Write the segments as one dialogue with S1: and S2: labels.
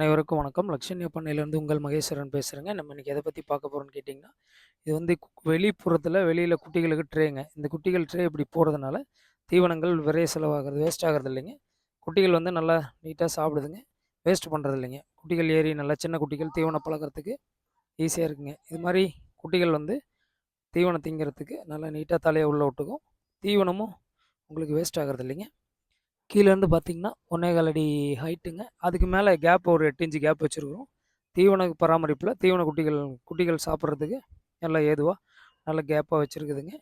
S1: அனைவருக்கும் வணக்கம். லக்ஷன்யா பண்ணையிலேருந்து உங்கள் மகேஸ்வரன் பேசுகிறேங்க. நம்ம இன்றைக்கி எதை பற்றி பார்க்க போகிறோம்னு கேட்டிங்கன்னா, இது வந்து வெளிப்புறத்தில் வெளியில் குட்டிகளுக்கு ட்ரேங்க. இந்த குட்டிகள் ட்ரே இப்படி போடுறதுனால தீவனங்கள் விரைய செலவாகிறது, வேஸ்ட் ஆகிறது இல்லைங்க. குட்டிகள் வந்து நல்லா நீட்டாக சாப்பிடுதுங்க. வேஸ்ட் பண்ணுறது இல்லைங்க. குட்டிகள் ஏறி நல்லா சின்ன குட்டிகள் தீவனம் பழக்கிறதுக்கு ஈஸியாக இருக்குங்க. இது மாதிரி குட்டிகள் வந்து தீவனம் திங்கிறதுக்கு நல்லா நீட்டாக தலையை உள்ளே விட்டுக்கும். தீவனமும் உங்களுக்கு வேஸ்ட் ஆகிறது இல்லைங்க. கீழேருந்து பார்த்தீங்கன்னா 1.25 அடி ஹைட்டுங்க. அதுக்கு மேலே கேப் ஒரு 8 இன்ச்சு கேப் வச்சுருக்குறோம். தீவன பராமரிப்பில் தீவன குட்டிகள் சாப்பிட்றதுக்கு நல்லா ஏதுவாக நல்ல கேப்பாக வச்சுருக்குதுங்க.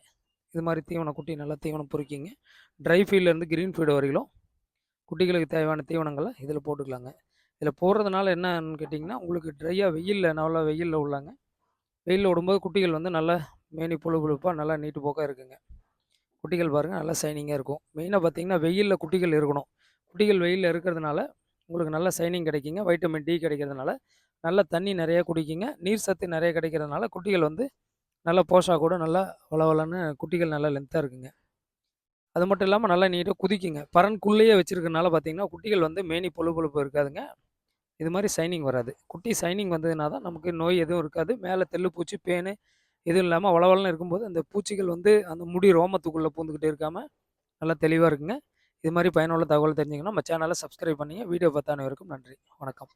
S1: இது மாதிரி தீவன குட்டி நல்லா தீவனம் பொறுக்கிங்க. ட்ரை ஃபீல்ட்லேருந்து கிரீன் ஃபீல்டு வரையிலும் குட்டிகளுக்கு தேவையான தீவனங்களை இதில் போட்டுக்கலாங்க. இதில் போடுறதுனால என்னன்னு கேட்டிங்கன்னா, உங்களுக்கு ட்ரையாக வெயிலில் நல்லா வெயிலில் உள்ளாங்க. வெயிலில் விடும்போது குட்டிகள் வந்து நல்லா மேனி புழு புழுப்பாக நல்லா நீட்டு போக்காக இருக்குங்க. குட்டிகள் பாருங்கள் நல்லா ஷைனிங்காக இருக்கும். மெயினாக பார்த்தீங்கன்னா வெயிலில் குட்டிகள் இருக்கணும். குட்டிகள் வெயிலில் இருக்கிறதுனால உங்களுக்கு நல்ல ஷைனிங் கிடைக்குங்க. வைட்டமின் டி கிடைக்கிறதுனால நல்ல தண்ணி நிறையா குடிக்குங்க. நீர் சத்து நிறைய கிடைக்கிறதுனால குட்டிகள் வந்து நல்லா போஷாக்கூட நல்லா வளவலன்னு குட்டிகள் நல்லா லென்த்தாக இருக்குங்க. அது மட்டும் இல்லாமல் நல்லா நீட்டாக குதிக்குங்க. பரன்குள்ளேயே வச்சுருக்கனால பார்த்தீங்கன்னா குட்டிகள் வந்து மேனி பொழு பொழுப்பு இருக்காதுங்க. இது மாதிரி ஷைனிங் வராது. குட்டி ஷைனிங் வந்ததுனா தான் நமக்கு நோய் எதுவும் இருக்காது. மேலே தெள்ளு பூச்சி, பேனு எதுவும் இல்லாமல் வளவலன்னு இருக்கும்போது அந்த பூச்சிகள் வந்து அந்த முடி ரோமத்துக்குள்ளே பூந்துக்கிட்டே இருக்காமல் நல்லா தெளிவாக இருக்குங்க. இது மாதிரி பயனுள்ள தகவல் தெரிஞ்சுக்கணும் நம்ம சேனலை சப்ஸ்கிரைப் பண்ணிங்க. வீடியோ பார்த்த அனைவருக்கும் நன்றி. வணக்கம்.